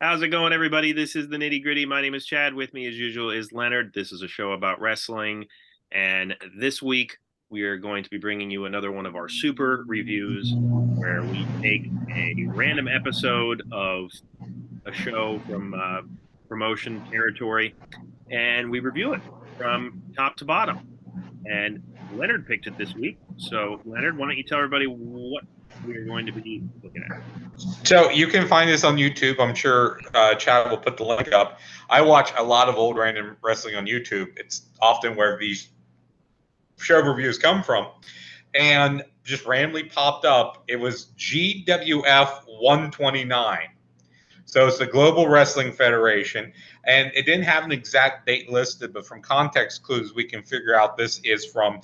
How's it going, everybody? This is the Nitty Gritty. My name is Chad. With me, as usual, is Leonard. This is a show about wrestling. And this week, we are going to be bringing you another one of our super reviews where we take a random episode of a show from promotion territory and we review it from top to bottom. And Leonard picked it this week. So, Leonard, why don't you tell everybody what we're going to be looking at? So you can find this on YouTube. I'm sure Chad will put the link up. I watch a lot of old random wrestling on YouTube. It's often where these show reviews come from. And just randomly popped up. It was GWF 129. So it's the Global Wrestling Federation. And it didn't have an exact date listed, but from context clues, we can figure out this is from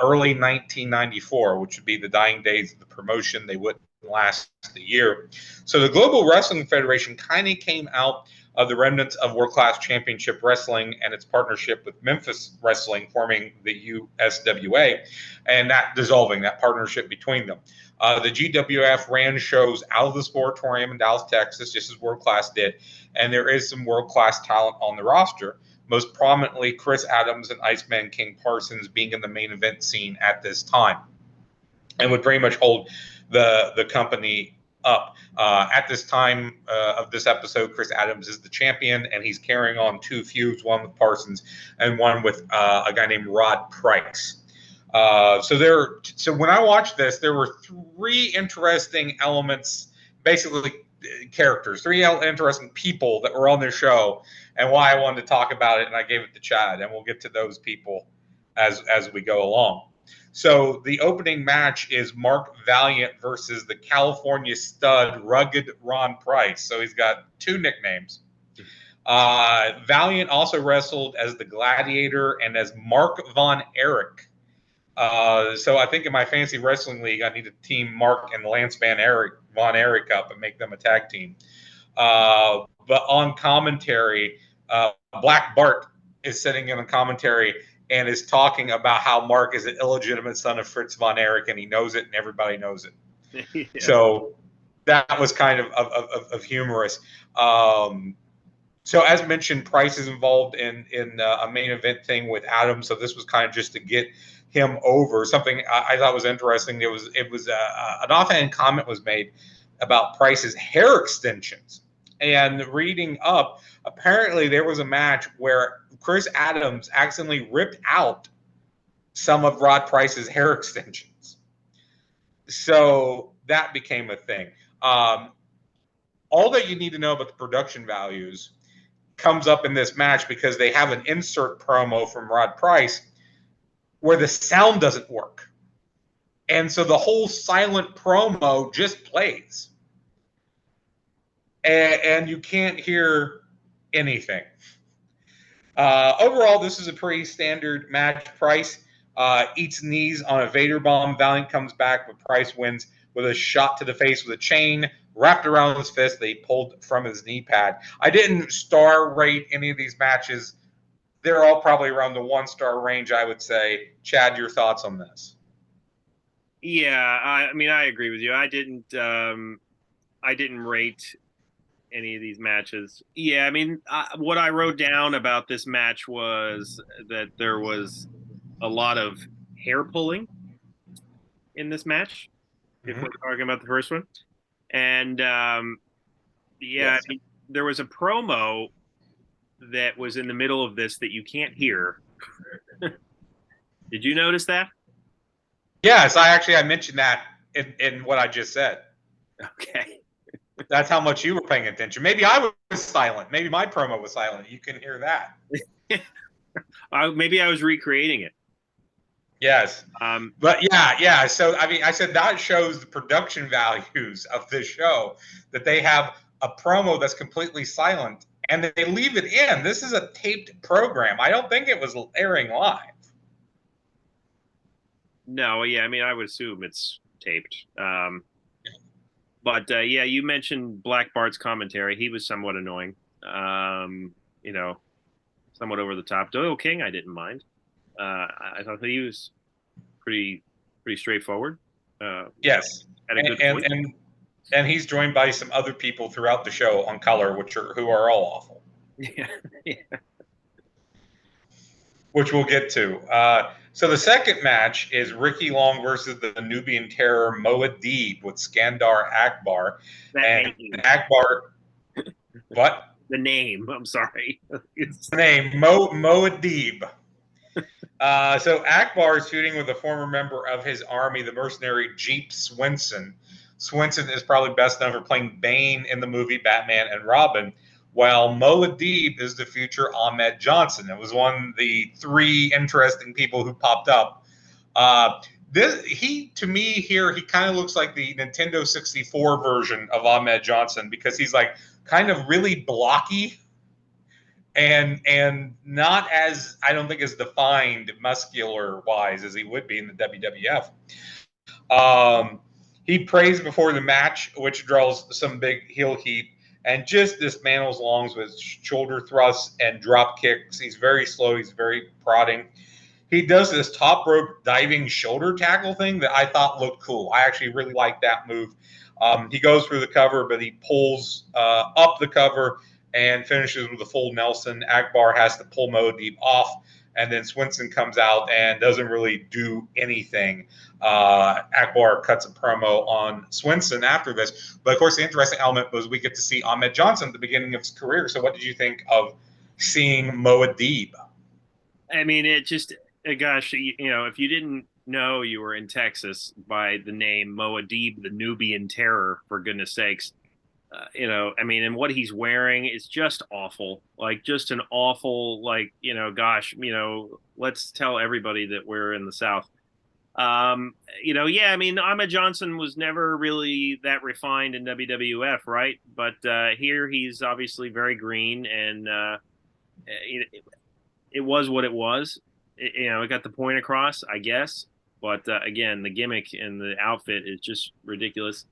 early 1994, which would be the dying days of the promotion. They wouldn't last a year. So the Global Wrestling Federation kind of came out of the remnants of World Class Championship Wrestling and its partnership with Memphis Wrestling, forming the USWA, and that dissolving that partnership between them. The GWF ran shows out of the Sportatorium in Dallas, Texas, just as World Class did, and there is some World Class talent on the roster. Most prominently, Chris Adams and Iceman King Parsons being in the main event scene at this time, and would very much hold the company up. At this time of this episode, Chris Adams is the champion, and he's carrying on two feuds, one with Parsons and one with a guy named Rod Price. So when I watched this, there were three interesting elements, basically characters, three interesting people that were on this show, and why I wanted to talk about it, and I gave it to Chad, and we'll get to those people as we go along. So the opening match is Mark Valiant versus the California stud Rugged Ron Price. So he's got two nicknames. Valiant also wrestled as the Gladiator and as Mark Von Erich. So I think in my fantasy wrestling league, I need to team Mark and Lance Von Erich up and make them a tag team. But on commentary, Black Bart is sitting in the commentary and is talking about how Mark is an illegitimate son of Fritz Von Erich, and he knows it, and everybody knows it. Yeah. So that was kind of humorous. So as mentioned, Price is involved in a main event thing with Adam. So this was kind of just to get him over. Something I thought was interesting. It was an offhand comment was made about Price's hair extensions. And reading up, apparently there was a match where Chris Adams accidentally ripped out some of Rod Price's hair extensions. So that became a thing. All that you need to know about the production values comes up in this match because they have an insert promo from Rod Price where the sound doesn't work. And so the whole silent promo just plays. And you can't hear anything. Overall, this is a pretty standard match. Price eats knees on a Vader bomb. Valiant comes back, but Price wins with a shot to the face with a chain wrapped around his fist that he pulled from his knee pad. I didn't star rate any of these matches. They're all probably around the 1-star range, I would say. Chad, your thoughts on this? Yeah, I mean, I agree with you. I didn't rate any of these matches. Yeah, I mean, what I wrote down about this match was that there was a lot of hair pulling in this match. If we're talking about the first one, and yes. I mean, there was a promo that was in the middle of this that you can't hear. Did you notice that? Yes, I mentioned that in what I just said. Okay. That's how much you were paying attention. Maybe I was silent. Maybe my promo was silent. You can hear that. Maybe I was recreating it. Yes. But yeah. So, I mean, I said that shows the production values of this show, that they have a promo that's completely silent and they leave it in. This is a taped program. I don't think it was airing live. No, yeah. I mean, I would assume it's taped. But yeah, you mentioned Black Bart's commentary. He was somewhat annoying. Somewhat over the top. Doyle King, I didn't mind. I thought that he was pretty straightforward. Yes, had a good point. And he's joined by some other people throughout the show on color, who are all awful. Yeah. Yeah. Which we'll get to. So the second match is Ricky Long versus the Nubian Terror Moadib with Skandar Akbar. That And name. Akbar, what? The name. I'm sorry. It's, The name, Moadib. So Akbar is feuding with a former member of his army, the mercenary Jeep Swenson. Swenson is probably best known for playing Bane in the movie Batman and Robin, while Moadib is the future Ahmed Johnson. It was one of the three interesting people who popped up. To me here, he kind of looks like the Nintendo 64 version of Ahmed Johnson because he's like kind of really blocky and not as, I don't think, as defined muscular wise as he would be in the WWF. He prays before the match, which draws some big heel heat, and just dismantles Longs with shoulder thrusts and drop kicks. He's very slow. He's very prodding. He does this top rope diving shoulder tackle thing that I thought looked cool. I actually really liked that move. He goes for the cover, but he pulls up the cover and finishes with a full Nelson. Akbar has to pull Moadib off, and then Swenson comes out and doesn't really do anything. Akbar cuts a promo on Swenson after this. But, of course, the interesting element was we get to see Ahmed Johnson at the beginning of his career. So what did you think of seeing Moadib? I mean, it just, gosh, if you didn't know you were in Texas by the name Moadib, the Nubian Terror, for goodness sakes, I mean, and what he's wearing is just awful. Like, just an awful, like, gosh, let's tell everybody that we're in the South. Yeah, I mean, Ahmed Johnson was never really that refined in WWF, right? But here he's obviously very green, and it was what it was. It got the point across, I guess. But again, the gimmick and the outfit is just ridiculous.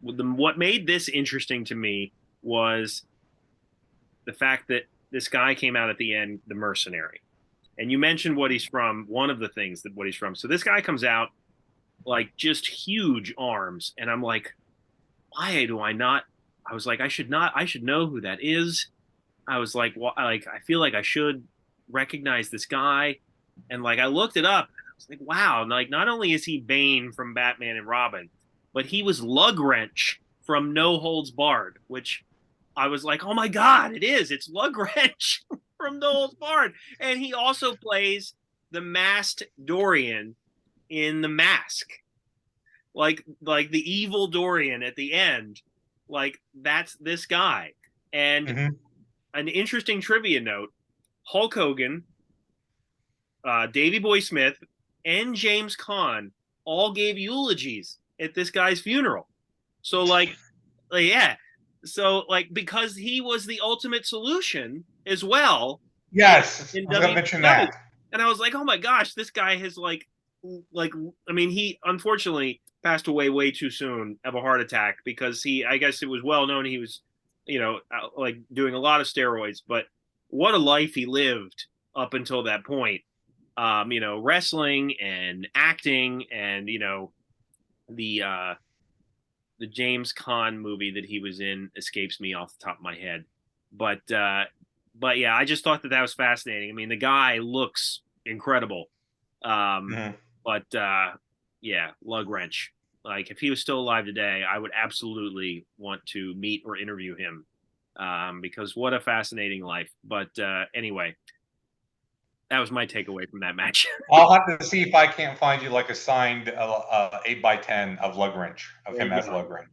What made this interesting to me was the fact that this guy came out at the end, the mercenary. And you mentioned what he's from, one of the things that what he's from. So this guy comes out like just huge arms. And I'm like, why do I not? I was like, I should know who that is. I was like, well, I feel like I should recognize this guy. And like, I looked it up. And I was like, wow. And like, not only is he Bane from Batman and Robin, but he was Lug Wrench from No Holds Barred, which I was like, oh my God, it is. It's Lug Wrench from No Holds Barred. And he also plays the masked Dorian in The Mask. Like the evil Dorian at the end. Like, that's this guy. And an interesting trivia note, Hulk Hogan, Davey Boy Smith, and James Caan all gave eulogies at this guy's funeral. So yeah. So because he was the ultimate solution as well. Yes, I was going to mention that. And I was like, oh my gosh, this guy has I mean, he unfortunately passed away way too soon of a heart attack because I guess it was well known he was, doing a lot of steroids, but what a life he lived up until that point. Wrestling and acting and, the James Caan movie that he was in escapes me off the top of my head. But yeah, I just thought that was fascinating. I mean, the guy looks incredible. But yeah, Lug Wrench. Like, if he was still alive today, I would absolutely want to meet or interview him because what a fascinating life. But anyway, that was my takeaway from that match. I'll have to see if I can't find you like a signed 8x10 of Lug Wrench, of him as Lug Wrench.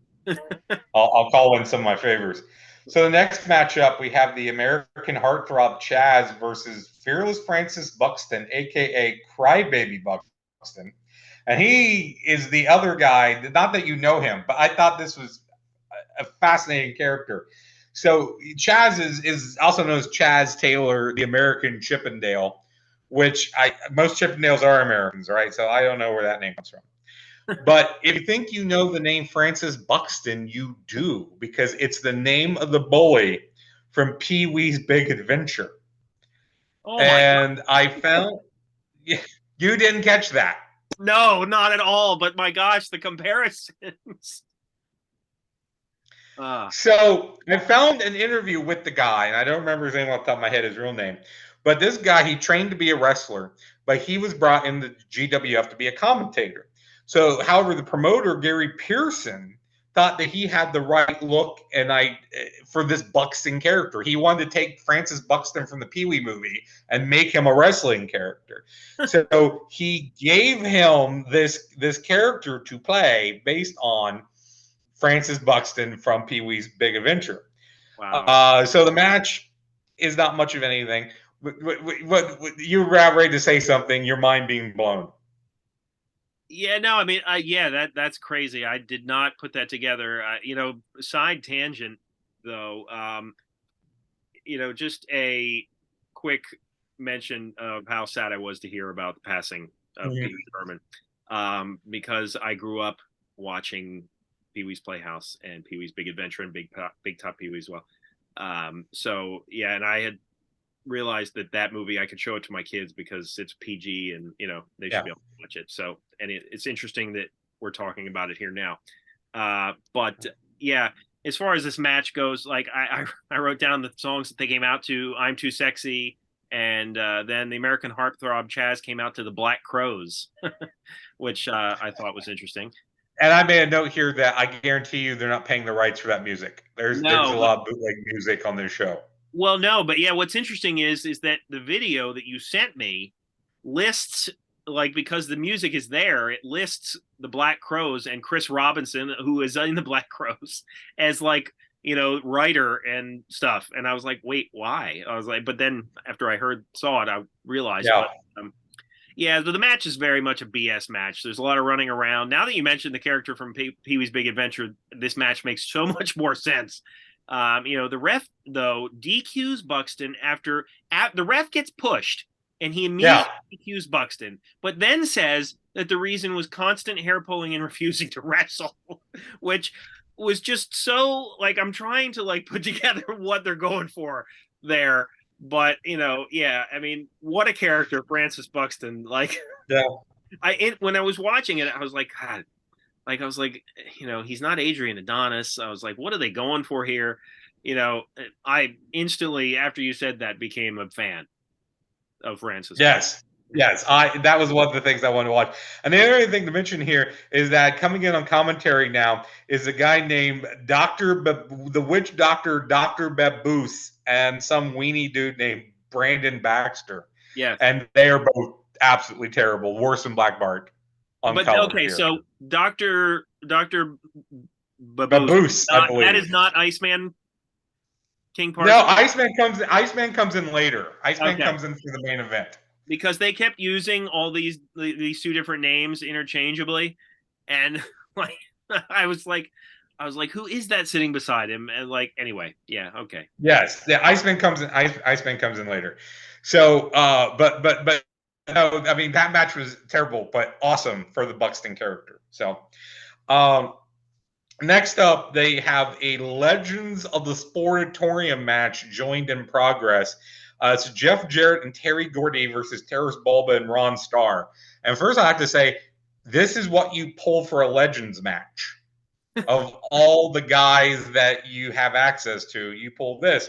I'll call in some of my favors. So the next matchup, we have the American Heartthrob Chaz versus Fearless Francis Buxton, a.k.a. Crybaby Buxton. And he is the other guy, not that you know him, but I thought this was a fascinating character. So Chaz is also known as Chaz Taylor, the American Chippendale, which most Chippendales are Americans, right? So I don't know where that name comes from. But if you think you know the name Francis Buxton, you do, because it's the name of the bully from Pee-wee's Big Adventure. Oh, and I found you didn't catch that. No, not at all. But my gosh, the comparisons. So I found an interview with the guy, and I don't remember his name off the top of my head, his real name. But this guy, he trained to be a wrestler, but he was brought in the GWF to be a commentator. So, however, the promoter, Gary Pearson, thought that he had the right look for this Buxton character. He wanted to take Francis Buxton from the Pee Wee movie and make him a wrestling character. So he gave him this character to play based on Francis Buxton from Pee Wee's Big Adventure. Wow. So the match is not much of anything. You were ready to say something, your mind being blown. Yeah, no, I mean, that's crazy. I did not put that together. Side tangent though. Just a quick mention of how sad I was to hear about the passing of Pee Wee Herman, because I grew up watching Pee Wee's Playhouse and Pee Wee's Big Adventure and Big Top Pee Wee as well. So yeah, and I had realized that movie I could show it to my kids because it's PG and they should be able to watch it. So, and it's interesting that we're talking about it here now. But yeah, as far as this match goes, like I wrote down the songs that they came out to: "I'm Too Sexy," and then the American Heartthrob Chaz came out to "The Black Crows," which I thought was interesting. And I made a note here that I guarantee you they're not paying the rights for that music. There's a lot of bootleg music on this show. Well, no, but yeah, what's interesting is that the video that you sent me lists, like, because the music is there, it lists the Black Crows and Chris Robinson, who is in the Black Crows, as like, writer and stuff. And I was like, wait, why? I was like, but then after I saw it, I realized. Yeah. Yeah, the match is very much a BS match. There's a lot of running around. Now that you mentioned the character from Pee Wee's Big Adventure, this match makes so much more sense. The ref, though, DQs Buxton after the ref gets pushed, and he immediately DQs Buxton, but then says that the reason was constant hair pulling and refusing to wrestle, which was just so, like, I'm trying to, like, put together what they're going for there. But I mean, what a character, Francis Buxton. Like, when I was watching it, I was like, God, like, I was like, he's not Adrian Adonis. I was like, what are they going for here? I instantly, after you said that, became a fan of Francis. Yes. That was one of the things I wanted to watch. And the other thing to mention here is that coming in on commentary now is a guy named the Witch Doctor, Dr. Baboose, and some weenie dude named Brandon Baxter. Yeah. And they are both absolutely terrible, worse than Black Bart. So Dr. Baboose, I believe. That is not Iceman King Park. No, Iceman comes in later. Iceman comes in for the main event. Because they kept using all these two different names interchangeably, and like I was like, who is that sitting beside him? And like, anyway, yeah, okay. Yes, the Iceman comes in. Iceman comes in later. So, but no, I mean, that match was terrible, but awesome for the Buxton character. So, next up, they have a Legends of the Sportatorium match joined in progress. It's Jeff Jarrett and Terry Gordy versus Terrace Bulba and Ron Starr. And first, I have to say, this is what you pull for a Legends match. Of all the guys that you have access to, you pull this.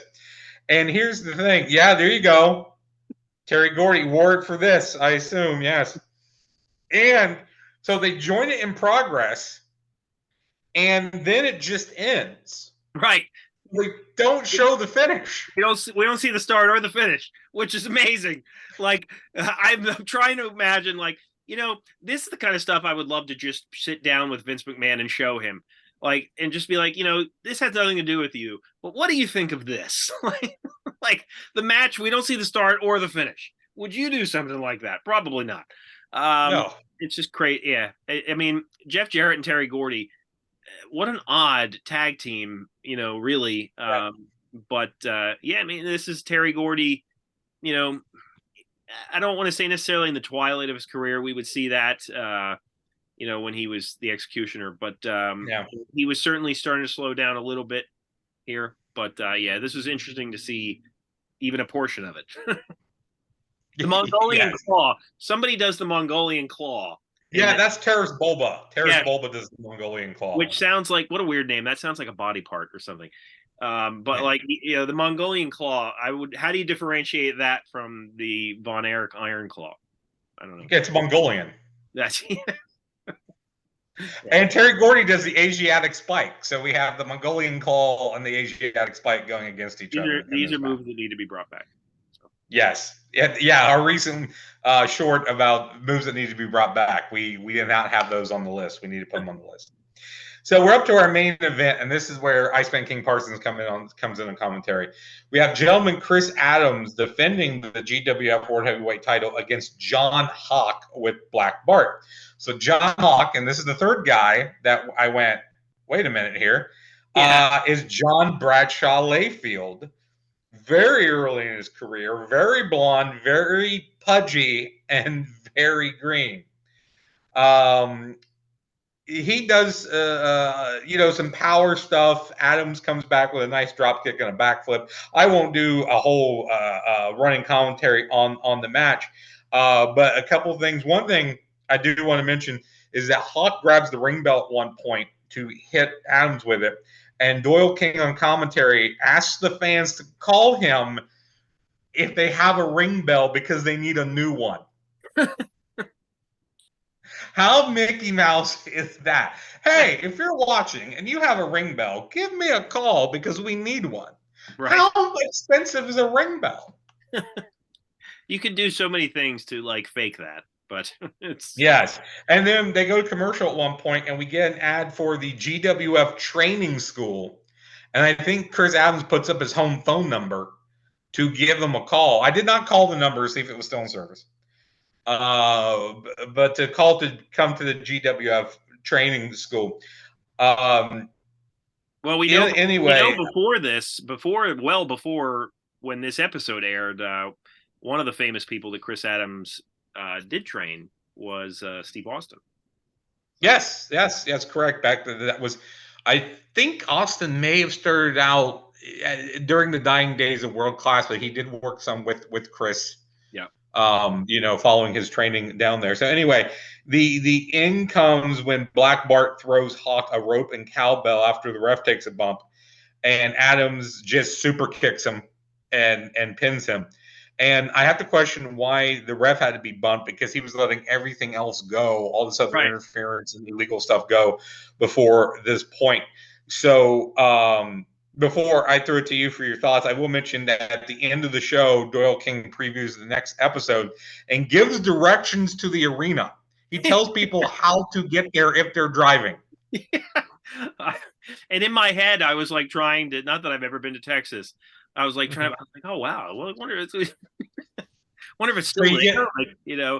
And here's the thing. Yeah, there you go. Terry Gordy wore it for this, I assume, yes. And so they join it in progress, and then it just ends. Right. We don't show the finish. We don't see the start or the finish, which is amazing. Like, I'm trying to imagine, like, this is the kind of stuff I would love to just sit down with Vince McMahon and show him, like, and just be like, this has nothing to do with you, but what do you think of this? Like the match, we don't see the start or the finish. Would you do something like that? Probably not. No. It's just great. Yeah. I mean, Jeff Jarrett and Terry Gordy, what an odd tag team, really. Yeah. But I mean, this is Terry Gordy, I don't want to say necessarily in the twilight of his career. We would see that, when he was the Executioner, but he was certainly starting to slow down a little bit here. But this was interesting to see even a portion of it. The Mongolian Claw. Somebody does the Mongolian Claw. Yeah, that's Terrace Bulba. Terrace Yeah. Bulba does the Mongolian claw. Which sounds like, what a weird name. That sounds like a body part or something. But Yeah. like, the Mongolian claw, how do you differentiate that from the Von Erich Iron Claw? I don't know. It's Mongolian. That's And Terry Gordy does the Asiatic Spike. So we have the Mongolian claw and the Asiatic Spike going against each other. These are moves that need to be brought back. So. Yes. Yeah. Our recent short about moves that need to be brought back. We did not have those on the list. We need to put them on the list. So we're up to our main event, and this is where Iceman King Parsons comes in on commentary. We have gentleman Chris Adams defending the GWF World Heavyweight title against John Hawk with Black Bart. So John Hawk, and this is the third guy that I went, wait a minute here, is John Bradshaw Layfield. Very early in his career, very blonde, very pudgy, and very green. He does, some power stuff. Adams comes back with a nice drop kick and a backflip. I won't do a whole running commentary on the match, but a couple of things. One thing I do want to mention is that Hawk grabs the ring belt at one point to hit Adams with it, and Doyle King on commentary asks the fans to call him if they have a ring bell because they need a new one. How Mickey Mouse is that? Hey, if you're watching and you have a ring bell, give me a call because we need one. Right. How expensive is a ring bell? You could do so many things to like fake that, but it's yes. And then they go to commercial at one point, and we get an ad for the GWF training school. And I think Chris Adams puts up his home phone number to give them a call. I did not call the number to see if it was still in service. But to come to the GWF training school. Well, we know before when this episode aired, one of the famous people that Chris Adams did train was Steve Austin. Yes, correct. Back then, that was, I think Austin may have started out during the dying days of World Class, but he did work some with Chris. Following his training down there. So anyway, the end comes when Black Bart throws Hawk a rope and cowbell after the ref takes a bump, and Adams just super kicks him and pins him. And I have to question why the ref had to be bumped, because he was letting everything else go, all this other interference and illegal stuff go before this point. So before I throw it to you for your thoughts, I will mention that at the end of the show, Doyle King previews the next episode and gives directions to the arena. He tells people how to get there if they're driving. Yeah. And in my head, I was like trying to, not that I've ever been to Texas, I was like trying, I was like, oh wow, well, I wonder if it's still there.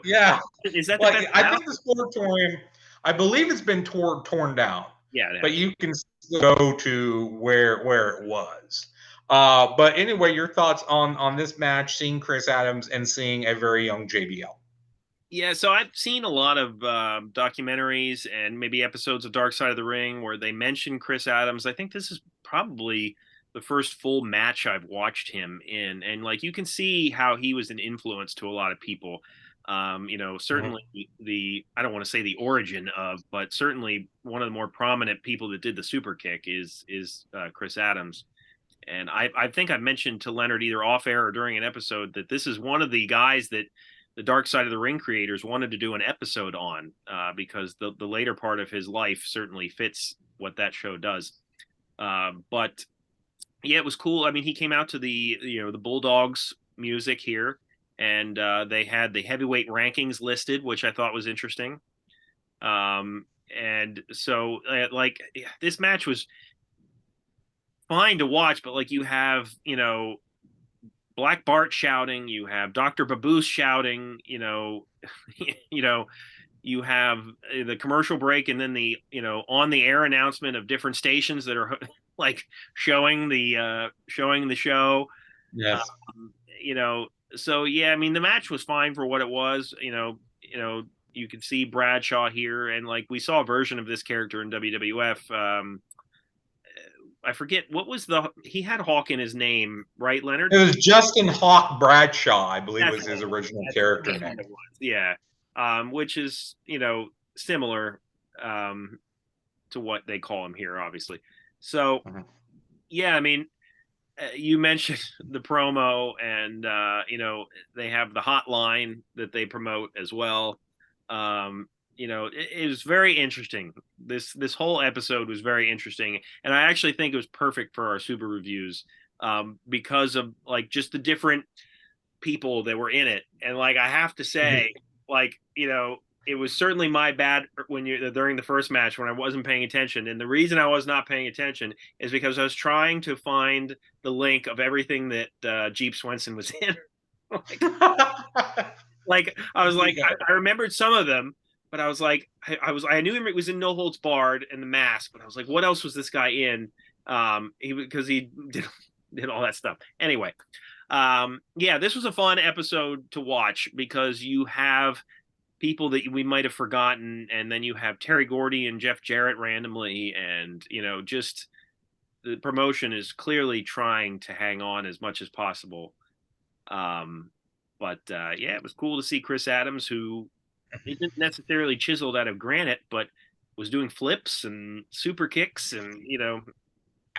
Yeah. Is that like, I think the Sportatorium, I believe it's been torn down. Yeah, but you can still go to where it was. But anyway, your thoughts on this match, seeing Chris Adams and seeing a very young JBL. Yeah, so I've seen a lot of documentaries and maybe episodes of Dark Side of the Ring where they mention Chris Adams. I think this is probably the first full match I've watched him in, and like you can see how he was an influence to a lot of people. Certainly the I don't want to say the origin of, but certainly one of the more prominent people that did the super kick is Chris Adams. And I think I mentioned to Leonard either off air or during an episode that this is one of the guys that the Dark Side of the Ring creators wanted to do an episode on because the later part of his life certainly fits what that show does. But yeah, it was cool. I mean, he came out to the Bulldogs music here. And they had the heavyweight rankings listed, which I thought was interesting. And so, this match was fine to watch, but like you have, Black Bart shouting, you have Dr. Baboose shouting, you have the commercial break, and then the on the air announcement of different stations that are like showing the show. Yes. So yeah, I mean the match was fine for what it was. You can see Bradshaw here, and like we saw a version of this character in WWF. I forget what was he had Hawk in his name, right, Leonard? It was Justin Hawk Bradshaw, I believe was his original character name. Yeah. Which is, similar to what they call him here, obviously. So, yeah, I mean, you mentioned the promo, and they have the hotline that they promote as well. It was very interesting. This whole episode was very interesting, and I actually think it was perfect for our super reviews because of like just the different people that were in it. And like I have to say, like it was certainly my bad during the first match when I wasn't paying attention. And the reason I was not paying attention is because I was trying to find the link of everything that Jeep Swenson was in. like I was like, I remembered some of them, but I was like, I knew it was in No Holds Barred and The Mask, but I was like, what else was this guy in? Because he did all that stuff. Anyway, this was a fun episode to watch because you have people that we might have forgotten, and then you have Terry Gordy and Jeff Jarrett randomly, and just the promotion is clearly trying to hang on as much as possible. It was cool to see Chris Adams, who isn't necessarily chiseled out of granite, but was doing flips and super kicks, and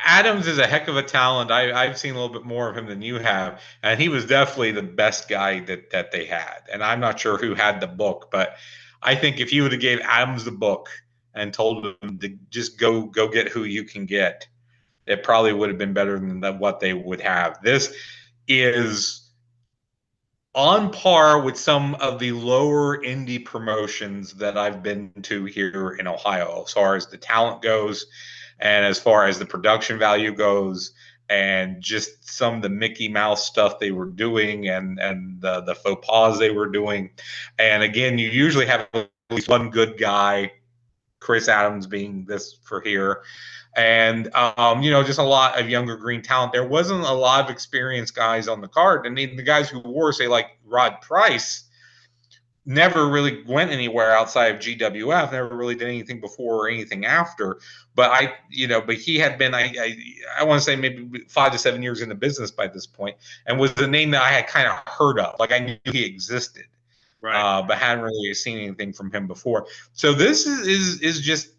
Adams is a heck of a talent. I've seen a little bit more of him than you have, and he was definitely the best guy that they had. And I'm not sure who had the book, but I think if you would have gave Adams the book and told him to just go get who you can get, it probably would have been better than what they would have. This is on par with some of the lower indie promotions that I've been to here in Ohio, as far as the talent goes, and as far as the production value goes, and just some of the Mickey Mouse stuff they were doing, and the faux pas they were doing. And again, you usually have at least one good guy, Chris Adams being this for here. And just a lot of younger green talent. There wasn't a lot of experienced guys on the card, and the guys who were, say, like Rod Price, never really went anywhere outside of GWF. Never really did anything before or anything after. But he had been, I want to say maybe 5 to 7 years in the business by this point, and was the name that I had kind of heard of. Like I knew he existed, right? But hadn't really seen anything from him before. So this is just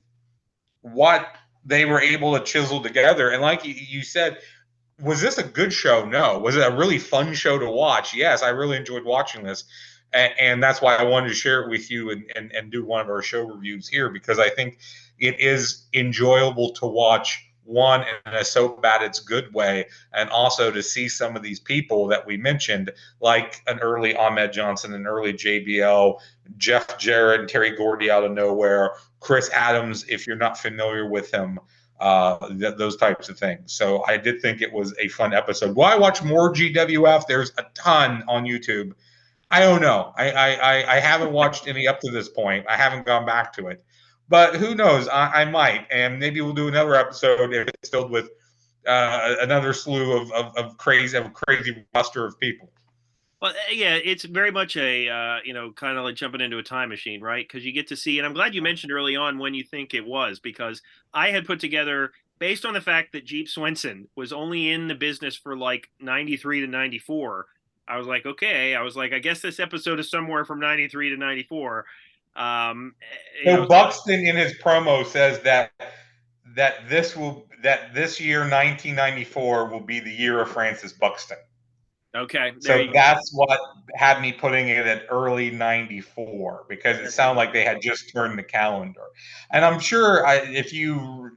what they were able to chisel together. And like you said, was this a good show? No. Was it a really fun show to watch? Yes, I really enjoyed watching this. And that's why I wanted to share it with you and do one of our show reviews here, because I think it is enjoyable to watch, one, in a so bad it's good way, and also to see some of these people that we mentioned, like an early Ahmed Johnson, an early JBL, Jeff Jarrett and Terry Gordy out of nowhere, Chris Adams, if you're not familiar with him, those types of things. So I did think it was a fun episode. Will I watch more GWF? There's a ton on YouTube. I don't know. I haven't watched any up to this point. I haven't gone back to it. But who knows? I might. And maybe we'll do another episode if it's filled with another slew of crazy roster of people. Well, yeah, it's very much a kind of like jumping into a time machine, right? Because you get to see, and I'm glad you mentioned early on when you think it was, because I had put together, based on the fact that Jeep Swenson was only in the business for like 93 to 94. I was like, okay. I was like, I guess this episode is somewhere from 93 to 94. Buxton in his promo says that this year 1994 will be the year of Francis Buxton. Okay. So that's what had me putting it at early 94, because it sounded like they had just turned the calendar. And I'm sure if you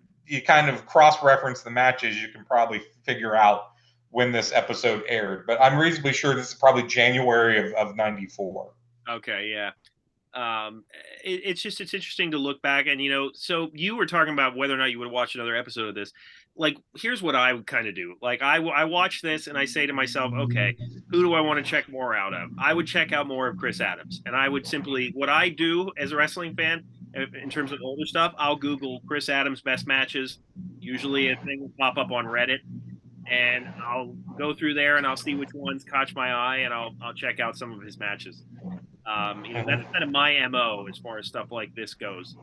kind of cross-reference the matches, you can probably figure out when this episode aired. But I'm reasonably sure this is probably January of 94. Okay, yeah. It's interesting to look back, and so you were talking about whether or not you would watch another episode of this. Like, here's what I would kind of do. Like, I watch this and I say to myself, okay, who do I want to check more out of? I would check out more of Chris Adams, and I would simply, what I do as a wrestling fan in terms of older stuff, I'll Google Chris Adams best matches. Usually a thing will pop up on Reddit, and I'll go through there and I'll see which ones catch my eye, and I'll check out some of his matches. That's kind of my MO as far as stuff like this goes.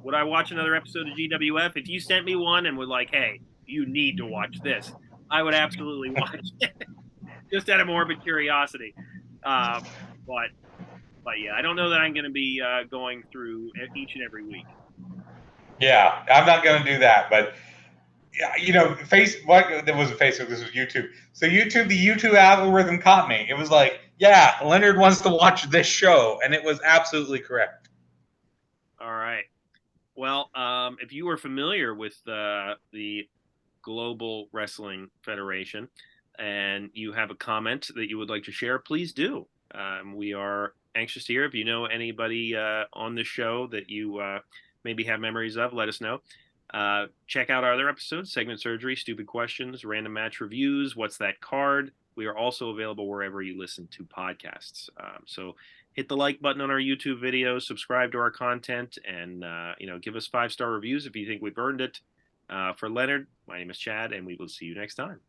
Would I watch another episode of GWF? If you sent me one and were like, hey, you need to watch this, I would absolutely watch it, just out of morbid curiosity. But But yeah, I don't know that I'm going to be going through each and every week. Yeah, I'm not going to do that, but that wasn't Facebook, this was YouTube. So the YouTube algorithm caught me. It was like, yeah, Leonard wants to watch this show, and it was absolutely correct. All right. Well, if you are familiar with the Global Wrestling Federation and you have a comment that you would like to share, please do. We are anxious to hear. If you know anybody on the show that you maybe have memories of, let us know. Check out our other episodes: Segment Surgery, Stupid Questions, Random Match Reviews, What's That Card? We are also available wherever you listen to podcasts. So hit the like button on our YouTube videos, subscribe to our content, and give us 5-star reviews if you think we've earned it. For Leonard, my name is Chad, and we will see you next time.